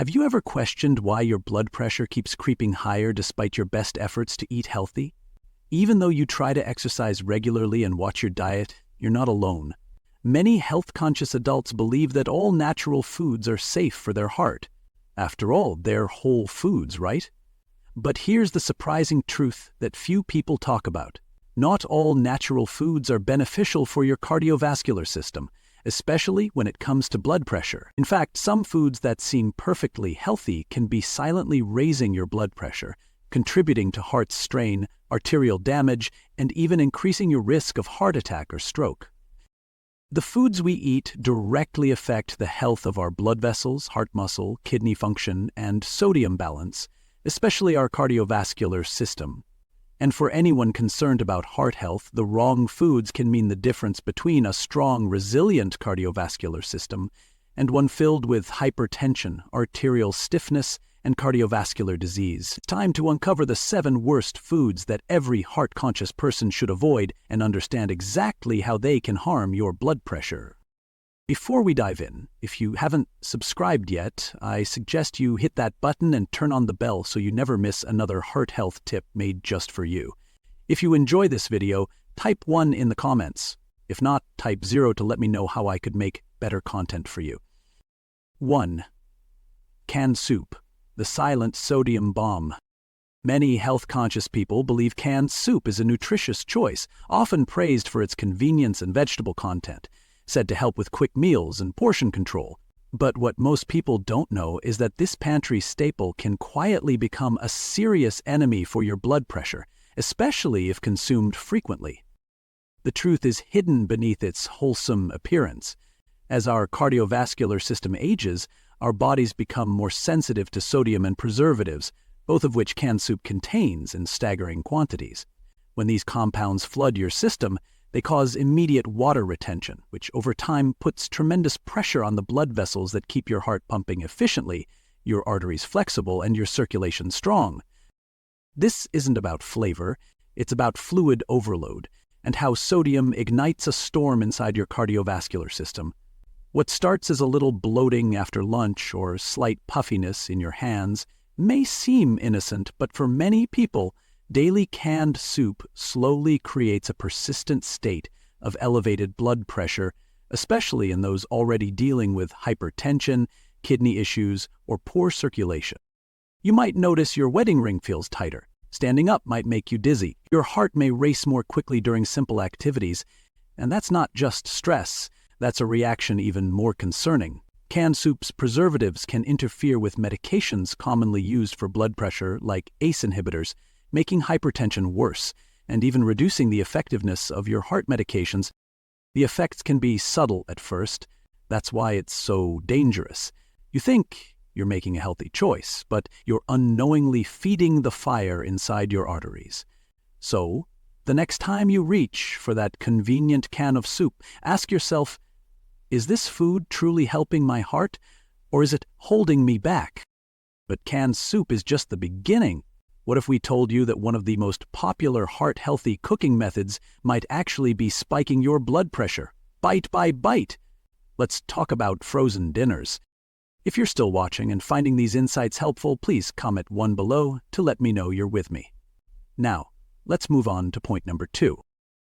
Have you ever questioned why your blood pressure keeps creeping higher despite your best efforts to eat healthy? Even though you try to exercise regularly and watch your diet, you're not alone. Many health-conscious adults believe that all natural foods are safe for their heart. After all, they're whole foods, right? But here's the surprising truth that few people talk about. Not all natural foods are beneficial for your cardiovascular system, especially when it comes to blood pressure. In fact, some foods that seem perfectly healthy can be silently raising your blood pressure, contributing to heart strain, arterial damage, and even increasing your risk of heart attack or stroke. The foods we eat directly affect the health of our blood vessels, heart muscle, kidney function, and sodium balance, especially our cardiovascular system. And for anyone concerned about heart health, the wrong foods can mean the difference between a strong, resilient cardiovascular system and one filled with hypertension, arterial stiffness, and cardiovascular disease. It's time to uncover the 7 worst foods that every heart-conscious person should avoid and understand exactly how they can harm your blood pressure. Before we dive in, if you haven't subscribed yet, I suggest you hit that button and turn on the bell so you never miss another heart health tip made just for you. If you enjoy this video, type 1 in the comments. If not, type 0 to let me know how I could make better content for you. 1. Canned soup, the silent sodium bomb. Many health-conscious people believe canned soup is a nutritious choice, often praised for its convenience and vegetable content, said to help with quick meals and portion control. But what most people don't know is that this pantry staple can quietly become a serious enemy for your blood pressure, especially if consumed frequently. The truth is hidden beneath its wholesome appearance. As our cardiovascular system ages, our bodies become more sensitive to sodium and preservatives, both of which canned soup contains in staggering quantities. When these compounds flood your system, they cause immediate water retention, which over time puts tremendous pressure on the blood vessels that keep your heart pumping efficiently, your arteries flexible, and your circulation strong. This isn't about flavor, it's about fluid overload, and how sodium ignites a storm inside your cardiovascular system. What starts as a little bloating after lunch or slight puffiness in your hands may seem innocent, but for many people, daily canned soup slowly creates a persistent state of elevated blood pressure, especially in those already dealing with hypertension, kidney issues, or poor circulation. You might notice your wedding ring feels tighter. Standing up might make you dizzy. Your heart may race more quickly during simple activities. And that's not just stress. That's a reaction even more concerning. Canned soup's preservatives can interfere with medications commonly used for blood pressure, like ACE inhibitors, making hypertension worse, and even reducing the effectiveness of your heart medications. The effects can be subtle at first. That's why it's so dangerous. You think you're making a healthy choice, but you're unknowingly feeding the fire inside your arteries. So, the next time you reach for that convenient can of soup, ask yourself, is this food truly helping my heart, or is it holding me back? But canned soup is just the beginning. What if we told you that one of the most popular heart-healthy cooking methods might actually be spiking your blood pressure, bite by bite? Let's talk about frozen dinners. If you're still watching and finding these insights helpful, please comment 1 below to let me know you're with me. Now, let's move on to point number 2.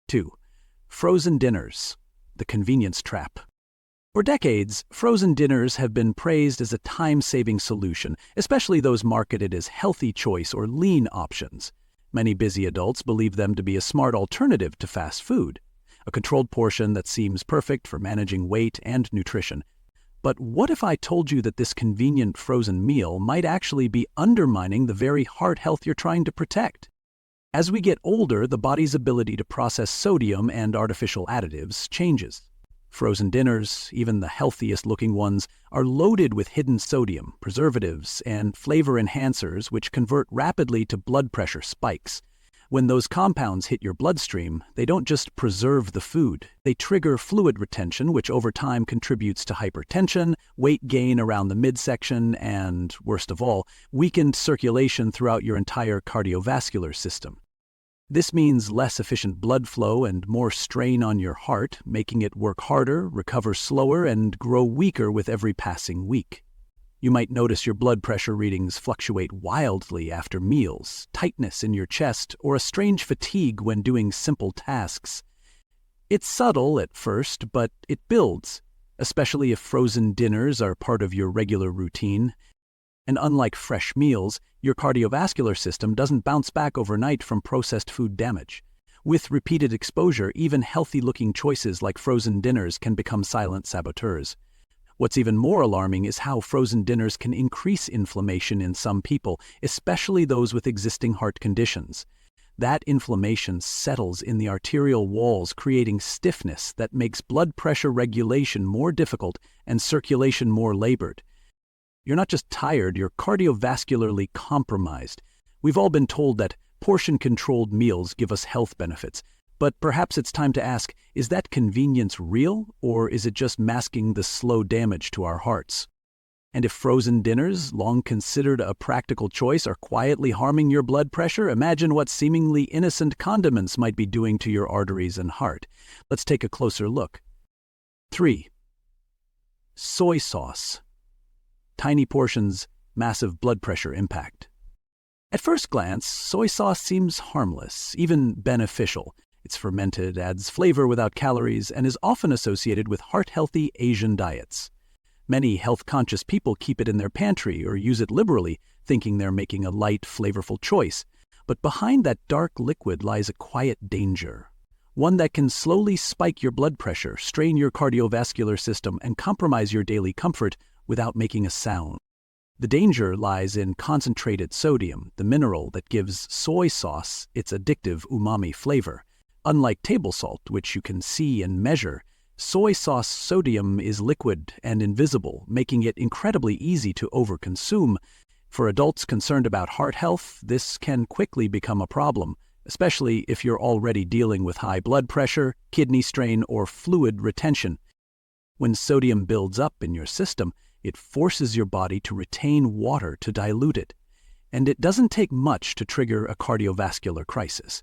2. Frozen dinners, the convenience trap. For decades, frozen dinners have been praised as a time-saving solution, especially those marketed as healthy choice or lean options. Many busy adults believe them to be a smart alternative to fast food, a controlled portion that seems perfect for managing weight and nutrition. But what if I told you that this convenient frozen meal might actually be undermining the very heart health you're trying to protect? As we get older, the body's ability to process sodium and artificial additives changes. Frozen dinners, even the healthiest-looking ones, are loaded with hidden sodium, preservatives, and flavor enhancers which convert rapidly to blood pressure spikes. When those compounds hit your bloodstream, they don't just preserve the food. They trigger fluid retention, which over time contributes to hypertension, weight gain around the midsection, and, worst of all, weakened circulation throughout your entire cardiovascular system. This means less efficient blood flow and more strain on your heart, making it work harder, recover slower, and grow weaker with every passing week. You might notice your blood pressure readings fluctuate wildly after meals, tightness in your chest, or a strange fatigue when doing simple tasks. It's subtle at first, but it builds, especially if frozen dinners are part of your regular routine. And unlike fresh meals, your cardiovascular system doesn't bounce back overnight from processed food damage. With repeated exposure, even healthy-looking choices like frozen dinners can become silent saboteurs. What's even more alarming is how frozen dinners can increase inflammation in some people, especially those with existing heart conditions. That inflammation settles in the arterial walls, creating stiffness that makes blood pressure regulation more difficult and circulation more labored. You're not just tired, you're cardiovascularly compromised. We've all been told that portion-controlled meals give us health benefits, but perhaps it's time to ask, is that convenience real, or is it just masking the slow damage to our hearts? And if frozen dinners, long considered a practical choice, are quietly harming your blood pressure, imagine what seemingly innocent condiments might be doing to your arteries and heart. Let's take a closer look. 3. Soy sauce. Tiny portions, massive blood pressure impact. At first glance, soy sauce seems harmless, even beneficial. It's fermented, adds flavor without calories, and is often associated with heart-healthy Asian diets. Many health-conscious people keep it in their pantry or use it liberally, thinking they're making a light, flavorful choice. But behind that dark liquid lies a quiet danger, one that can slowly spike your blood pressure, strain your cardiovascular system, and compromise your daily comfort without making a sound. The danger lies in concentrated sodium, the mineral that gives soy sauce its addictive umami flavor. Unlike table salt, which you can see and measure, soy sauce sodium is liquid and invisible, making it incredibly easy to overconsume. For adults concerned about heart health, this can quickly become a problem, especially if you're already dealing with high blood pressure, kidney strain, or fluid retention. When sodium builds up in your system, it forces your body to retain water to dilute it, and it doesn't take much to trigger a cardiovascular crisis.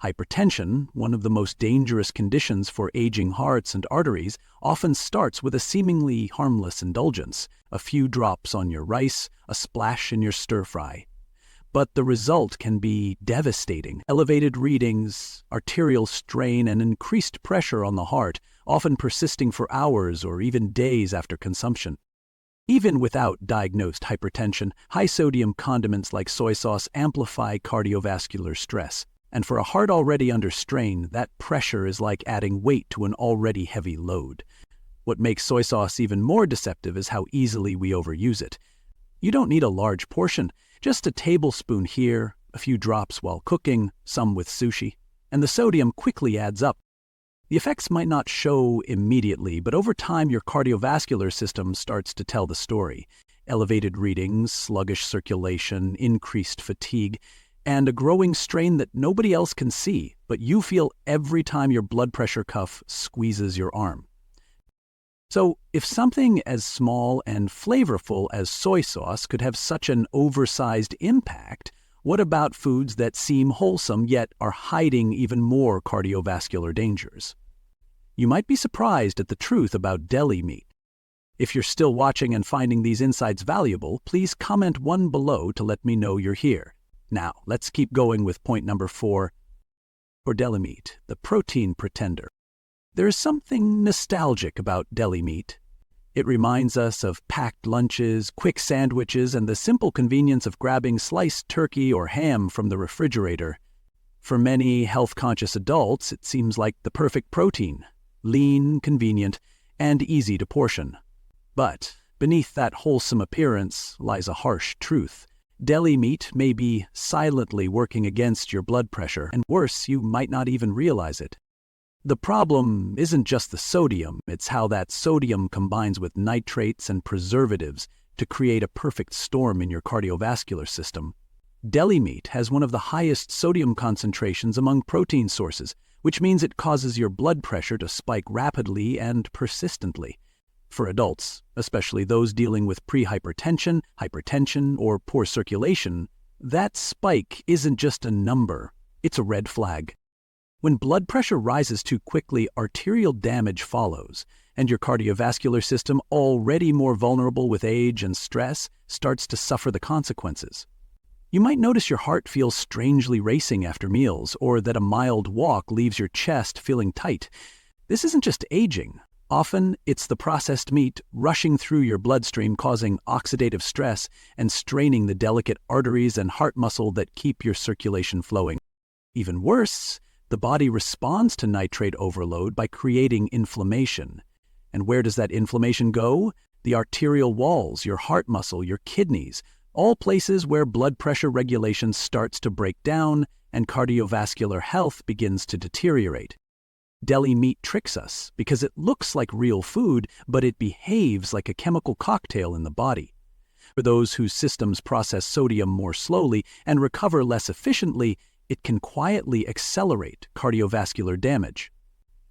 Hypertension, one of the most dangerous conditions for aging hearts and arteries, often starts with a seemingly harmless indulgence, a few drops on your rice, a splash in your stir-fry. But the result can be devastating. Elevated readings, arterial strain, and increased pressure on the heart, often persisting for hours or even days after consumption. Even without diagnosed hypertension, high-sodium condiments like soy sauce amplify cardiovascular stress. And for a heart already under strain, that pressure is like adding weight to an already heavy load. What makes soy sauce even more deceptive is how easily we overuse it. You don't need a large portion, just a tablespoon here, a few drops while cooking, some with sushi, and the sodium quickly adds up. The effects might not show immediately, but over time your cardiovascular system starts to tell the story. Elevated readings, sluggish circulation, increased fatigue, and a growing strain that nobody else can see, but you feel every time your blood pressure cuff squeezes your arm. So, if something as small and flavorful as soy sauce could have such an oversized impact, what about foods that seem wholesome yet are hiding even more cardiovascular dangers? You might be surprised at the truth about deli meat. If you're still watching and finding these insights valuable, please comment one below to let me know you're here. Now, let's keep going with point number 4, or deli meat, the protein pretender. There is something nostalgic about deli meat. It reminds us of packed lunches, quick sandwiches, and the simple convenience of grabbing sliced turkey or ham from the refrigerator. For many health-conscious adults, it seems like the perfect protein, lean, convenient, and easy to portion. But beneath that wholesome appearance lies a harsh truth. Deli meat may be silently working against your blood pressure, and worse, you might not even realize it. The problem isn't just the sodium, it's how that sodium combines with nitrates and preservatives to create a perfect storm in your cardiovascular system. Deli meat has one of the highest sodium concentrations among protein sources, which means it causes your blood pressure to spike rapidly and persistently. For adults, especially those dealing with prehypertension, hypertension, or poor circulation, that spike isn't just a number, it's a red flag. When blood pressure rises too quickly, arterial damage follows, and your cardiovascular system, already more vulnerable with age and stress, starts to suffer the consequences. You might notice your heart feels strangely racing after meals, or that a mild walk leaves your chest feeling tight. This isn't just aging. Often, it's the processed meat rushing through your bloodstream, causing oxidative stress and straining the delicate arteries and heart muscle that keep your circulation flowing. Even worse, the body responds to nitrate overload by creating inflammation. And where does that inflammation go? The arterial walls, your heart muscle, your kidneys, all places where blood pressure regulation starts to break down and cardiovascular health begins to deteriorate. Deli meat tricks us because it looks like real food, but it behaves like a chemical cocktail in the body. For those whose systems process sodium more slowly and recover less efficiently, it can quietly accelerate cardiovascular damage.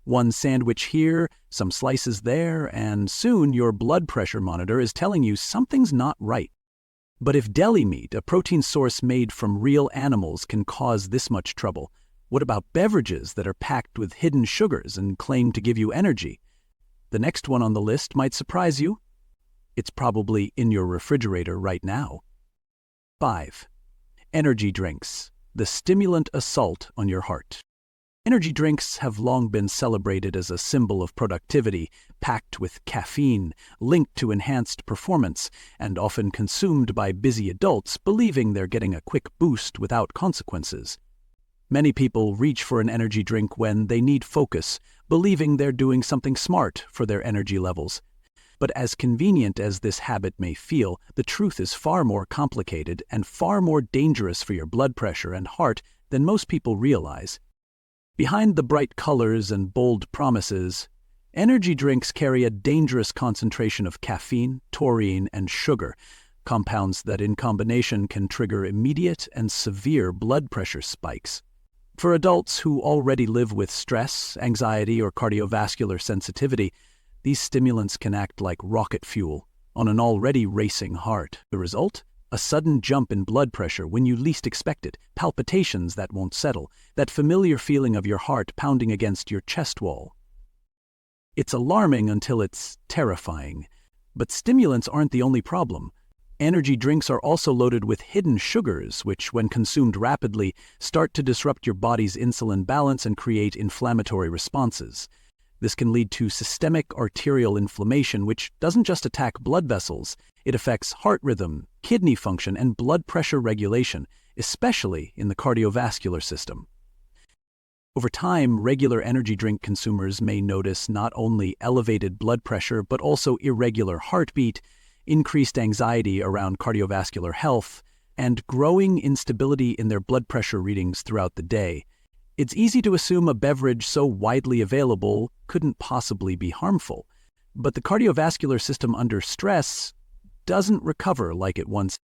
One sandwich here, some slices there, and soon your blood pressure monitor is telling you something's not right. But if deli meat, a protein source made from real animals, can cause this much trouble, what about beverages that are packed with hidden sugars and claim to give you energy? The next one on the list might surprise you. It's probably in your refrigerator right now. 5. Energy drinks, the stimulant assault on your heart. Energy drinks have long been celebrated as a symbol of productivity, packed with caffeine, linked to enhanced performance, and often consumed by busy adults believing they're getting a quick boost without consequences. Many people reach for an energy drink when they need focus, believing they're doing something smart for their energy levels. But as convenient as this habit may feel, the truth is far more complicated and far more dangerous for your blood pressure and heart than most people realize. Behind the bright colors and bold promises, energy drinks carry a dangerous concentration of caffeine, taurine, and sugar, compounds that in combination can trigger immediate and severe blood pressure spikes. For adults who already live with stress, anxiety, or cardiovascular sensitivity, these stimulants can act like rocket fuel on an already racing heart. The result? A sudden jump in blood pressure when you least expect it, palpitations that won't settle, that familiar feeling of your heart pounding against your chest wall. It's alarming until it's terrifying. But stimulants aren't the only problem. Energy drinks are also loaded with hidden sugars, which, when consumed rapidly, start to disrupt your body's insulin balance and create inflammatory responses. This can lead to systemic arterial inflammation, which doesn't just attack blood vessels, it affects heart rhythm, kidney function, and blood pressure regulation, especially in the cardiovascular system. Over time, regular energy drink consumers may notice not only elevated blood pressure but also irregular heartbeat, increased anxiety around cardiovascular health, and growing instability in their blood pressure readings throughout the day. It's easy to assume a beverage so widely available couldn't possibly be harmful, but the cardiovascular system under stress doesn't recover like it once.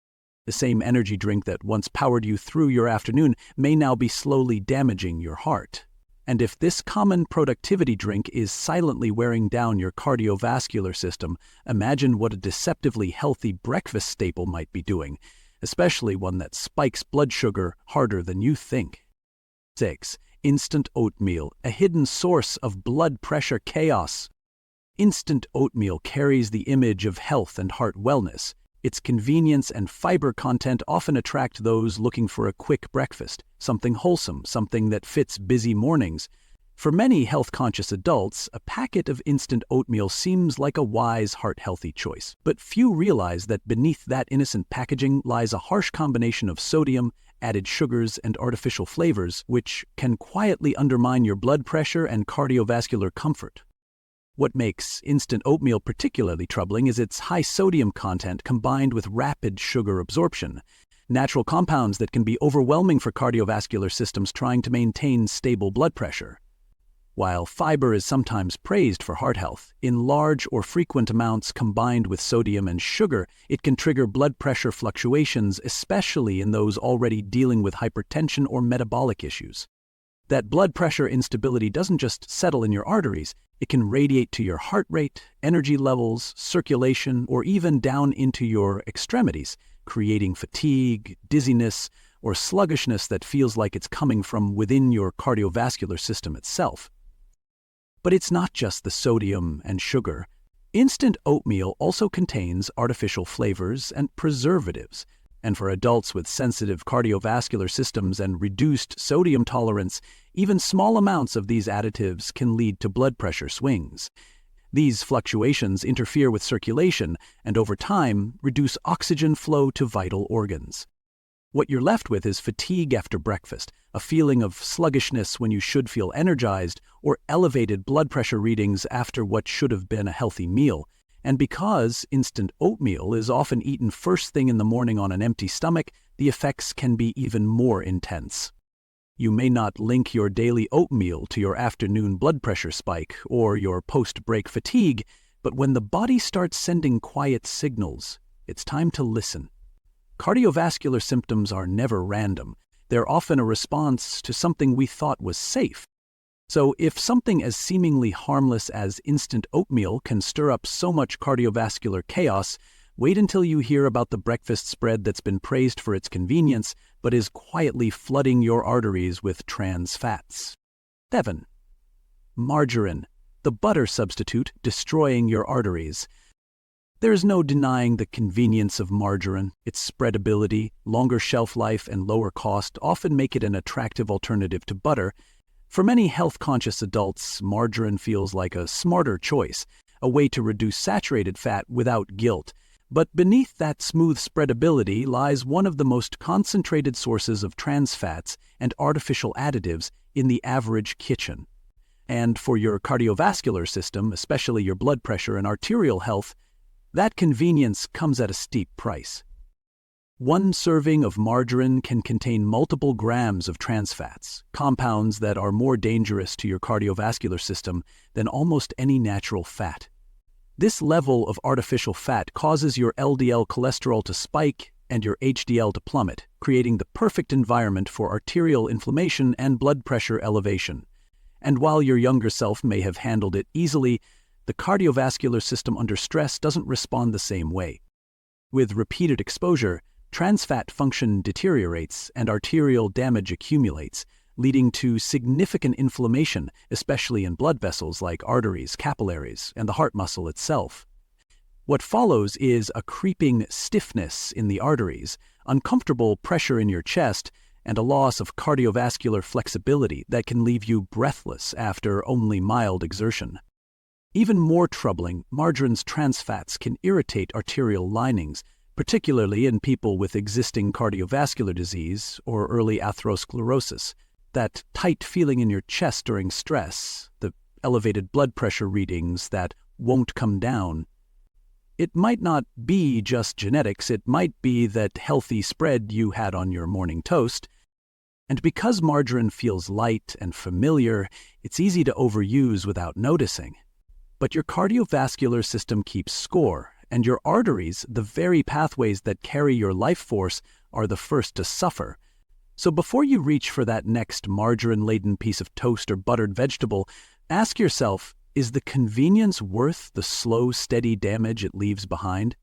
The same energy drink that once powered you through your afternoon may now be slowly damaging your heart. And if this common productivity drink is silently wearing down your cardiovascular system, imagine what a deceptively healthy breakfast staple might be doing, especially one that spikes blood sugar harder than you think. 6. Instant oatmeal, a hidden source of blood pressure chaos. Instant oatmeal carries the image of health and heart wellness. Its convenience and fiber content often attract those looking for a quick breakfast, something wholesome, something that fits busy mornings. For many health-conscious adults, a packet of instant oatmeal seems like a wise, heart-healthy choice. But few realize that beneath that innocent packaging lies a harsh combination of sodium, added sugars, and artificial flavors, which can quietly undermine your blood pressure and cardiovascular comfort. What makes instant oatmeal particularly troubling is its high sodium content combined with rapid sugar absorption, natural compounds that can be overwhelming for cardiovascular systems trying to maintain stable blood pressure. While fiber is sometimes praised for heart health, in large or frequent amounts combined with sodium and sugar, it can trigger blood pressure fluctuations, especially in those already dealing with hypertension or metabolic issues. That blood pressure instability doesn't just settle in your arteries, it can radiate to your heart rate, energy levels, circulation, or even down into your extremities, creating fatigue, dizziness, or sluggishness that feels like it's coming from within your cardiovascular system itself. But it's not just the sodium and sugar. Instant oatmeal also contains artificial flavors and preservatives. And for adults with sensitive cardiovascular systems and reduced sodium tolerance, even small amounts of these additives can lead to blood pressure swings. These fluctuations interfere with circulation and, over time, reduce oxygen flow to vital organs. What you're left with is fatigue after breakfast, a feeling of sluggishness when you should feel energized, or elevated blood pressure readings after what should have been a healthy meal. And because instant oatmeal is often eaten first thing in the morning on an empty stomach, the effects can be even more intense. You may not link your daily oatmeal to your afternoon blood pressure spike or your post-break fatigue, but when the body starts sending quiet signals, it's time to listen. Cardiovascular symptoms are never random. They're often a response to something we thought was safe. So if something as seemingly harmless as instant oatmeal can stir up so much cardiovascular chaos, wait until you hear about the breakfast spread that's been praised for its convenience, but is quietly flooding your arteries with trans fats. 7. Margarine, the butter substitute destroying your arteries. There's no denying the convenience of margarine. Its spreadability, longer shelf life, and lower cost often make it an attractive alternative to butter. For many health-conscious adults, margarine feels like a smarter choice, a way to reduce saturated fat without guilt. But beneath that smooth spreadability lies one of the most concentrated sources of trans fats and artificial additives in the average kitchen. And for your cardiovascular system, especially your blood pressure and arterial health, that convenience comes at a steep price. One serving of margarine can contain multiple grams of trans fats, compounds that are more dangerous to your cardiovascular system than almost any natural fat. This level of artificial fat causes your LDL cholesterol to spike and your HDL to plummet, creating the perfect environment for arterial inflammation and blood pressure elevation. And while your younger self may have handled it easily, the cardiovascular system under stress doesn't respond the same way. With repeated exposure, trans fat function deteriorates and arterial damage accumulates, leading to significant inflammation, especially in blood vessels like arteries, capillaries, and the heart muscle itself. What follows is a creeping stiffness in the arteries, uncomfortable pressure in your chest, and a loss of cardiovascular flexibility that can leave you breathless after only mild exertion. Even more troubling, margarine's trans fats can irritate arterial linings, particularly in people with existing cardiovascular disease or early atherosclerosis. That tight feeling in your chest during stress, the elevated blood pressure readings that won't come down. It might not be just genetics, it might be that healthy spread you had on your morning toast. And because margarine feels light and familiar, it's easy to overuse without noticing. But your cardiovascular system keeps score, and your arteries, the very pathways that carry your life force, are the first to suffer. So before you reach for that next margarine-laden piece of toast or buttered vegetable, ask yourself, is the convenience worth the slow, steady damage it leaves behind?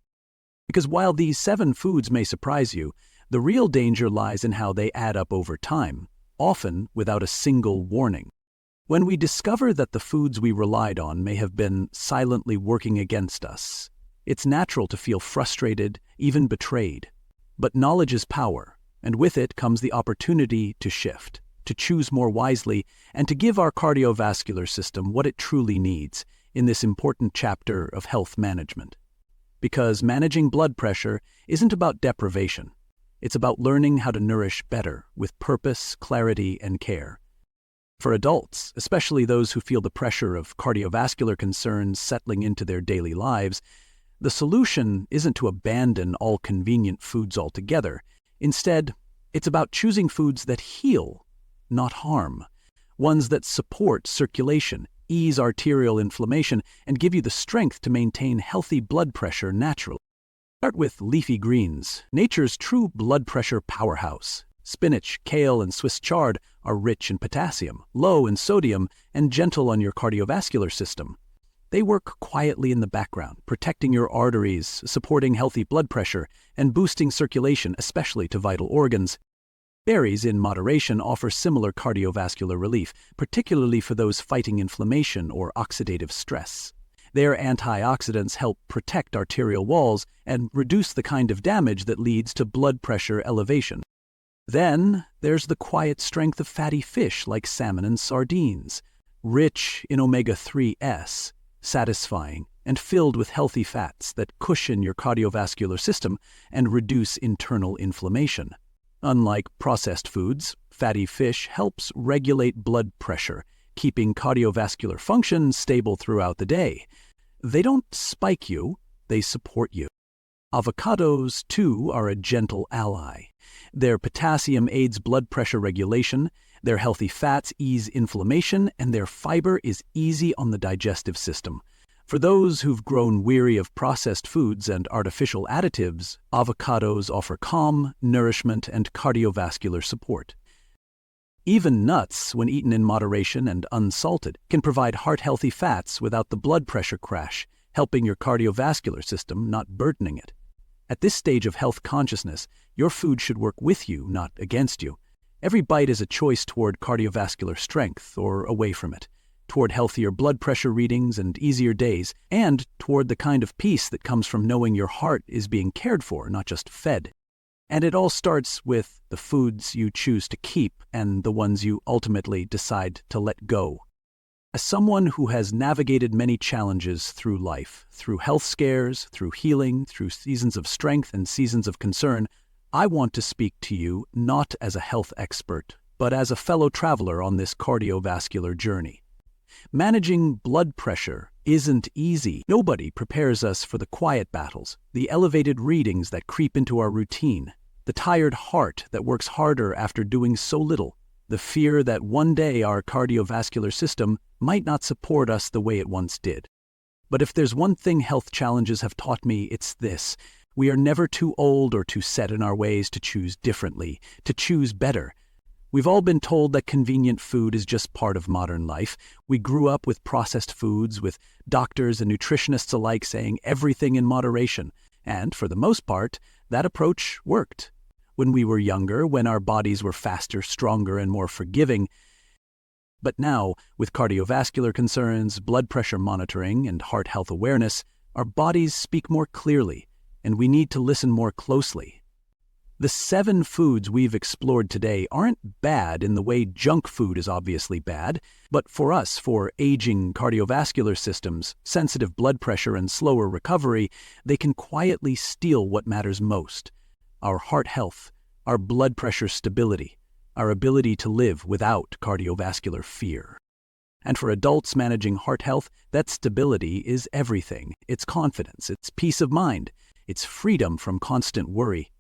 Because while these 7 foods may surprise you, the real danger lies in how they add up over time, often without a single warning. When we discover that the foods we relied on may have been silently working against us, it's natural to feel frustrated, even betrayed. But knowledge is power, and with it comes the opportunity to shift, to choose more wisely, and to give our cardiovascular system what it truly needs in this important chapter of health management. Because managing blood pressure isn't about deprivation. It's about learning how to nourish better with purpose, clarity, and care. For adults, especially those who feel the pressure of cardiovascular concerns settling into their daily lives, the solution isn't to abandon all convenient foods altogether. Instead, it's about choosing foods that heal, not harm, ones that support circulation, ease arterial inflammation, and give you the strength to maintain healthy blood pressure naturally. Start with leafy greens, nature's true blood pressure powerhouse. Spinach, kale, and Swiss chard are rich in potassium, low in sodium, and gentle on your cardiovascular system. They work quietly in the background, protecting your arteries, supporting healthy blood pressure, and boosting circulation, especially to vital organs. Berries in moderation offer similar cardiovascular relief, particularly for those fighting inflammation or oxidative stress. Their antioxidants help protect arterial walls and reduce the kind of damage that leads to blood pressure elevation. Then there's the quiet strength of fatty fish like salmon and sardines, rich in omega-3s, satisfying and filled with healthy fats that cushion your cardiovascular system and reduce internal inflammation. Unlike processed foods, fatty fish helps regulate blood pressure, keeping cardiovascular function stable throughout the day. They don't spike you, they support you. Avocados, too, are a gentle ally. Their potassium aids blood pressure regulation, their healthy fats ease inflammation, and their fiber is easy on the digestive system. For those who've grown weary of processed foods and artificial additives, avocados offer calm, nourishment, and cardiovascular support. Even nuts, when eaten in moderation and unsalted, can provide heart-healthy fats without the blood pressure crash, helping your cardiovascular system, not burdening it. At this stage of health consciousness, your food should work with you, not against you. Every bite is a choice toward cardiovascular strength or away from it, toward healthier blood pressure readings and easier days, and toward the kind of peace that comes from knowing your heart is being cared for, not just fed. And it all starts with the foods you choose to keep and the ones you ultimately decide to let go. As someone who has navigated many challenges through life, through health scares, through healing, through seasons of strength and seasons of concern, I want to speak to you not as a health expert, but as a fellow traveler on this cardiovascular journey. Managing blood pressure isn't easy. Nobody prepares us for the quiet battles, the elevated readings that creep into our routine, the tired heart that works harder after doing so little, the fear that one day our cardiovascular system might not support us the way it once did. But if there's one thing health challenges have taught me, it's this: we are never too old or too set in our ways to choose differently, to choose better. We've all been told that convenient food is just part of modern life. We grew up with processed foods, with doctors and nutritionists alike saying everything in moderation. And for the most part, that approach worked. When we were younger, when our bodies were faster, stronger, and more forgiving. But now, with cardiovascular concerns, blood pressure monitoring, and heart health awareness, our bodies speak more clearly, and we need to listen more closely. The 7 foods we've explored today aren't bad in the way junk food is obviously bad, but for us, for aging cardiovascular systems, sensitive blood pressure, and slower recovery, they can quietly steal what matters most: our heart health, our blood pressure stability, our ability to live without cardiovascular fear. And for adults managing heart health, that stability is everything. It's confidence, it's peace of mind, it's freedom from constant worry.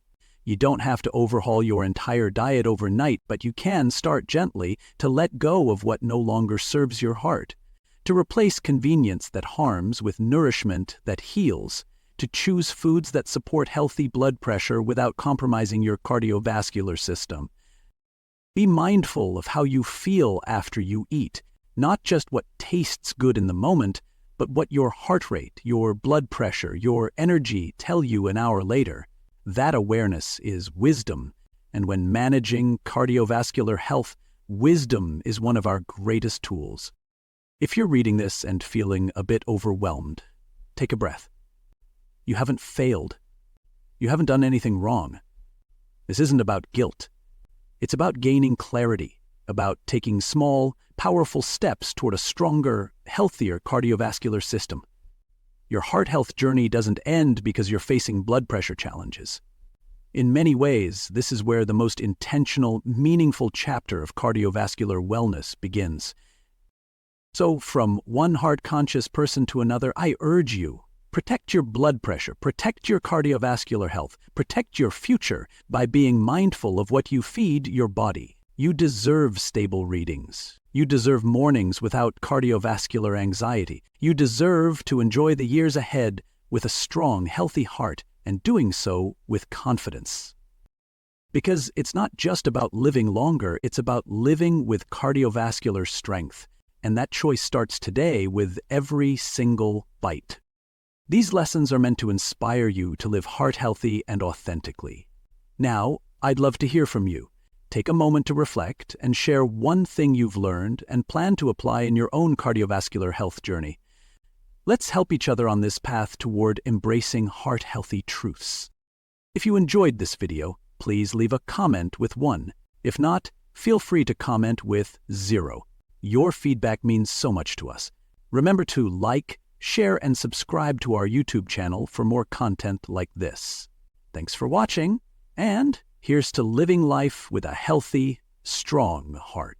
You don't have to overhaul your entire diet overnight, but you can start gently to let go of what no longer serves your heart, to replace convenience that harms with nourishment that heals, to choose foods that support healthy blood pressure without compromising your cardiovascular system. Be mindful of how you feel after you eat, not just what tastes good in the moment, but what your heart rate, your blood pressure, your energy tell you an hour later. That awareness is wisdom, and when managing cardiovascular health, wisdom is one of our greatest tools. If you're reading this and feeling a bit overwhelmed, take a breath. You haven't failed. You haven't done anything wrong. This isn't about guilt. It's about gaining clarity, about taking small, powerful steps toward a stronger, healthier cardiovascular system. Your heart health journey doesn't end because you're facing blood pressure challenges. In many ways, this is where the most intentional, meaningful chapter of cardiovascular wellness begins. So, from one heart-conscious person to another, I urge you, protect your blood pressure, protect your cardiovascular health, protect your future by being mindful of what you feed your body. You deserve stable readings. You deserve mornings without cardiovascular anxiety. You deserve to enjoy the years ahead with a strong, healthy heart, and doing so with confidence. Because it's not just about living longer, it's about living with cardiovascular strength. And that choice starts today with every single bite. These lessons are meant to inspire you to live heart-healthy and authentically. Now, I'd love to hear from you. Take a moment to reflect and share one thing you've learned and plan to apply in your own cardiovascular health journey. Let's help each other on this path toward embracing heart-healthy truths. If you enjoyed this video, please leave a comment with 1. If not, feel free to comment with 0. Your feedback means so much to us. Remember to like, share, and subscribe to our YouTube channel for more content like this. Thanks for watching, and here's to living life with a healthy, strong heart.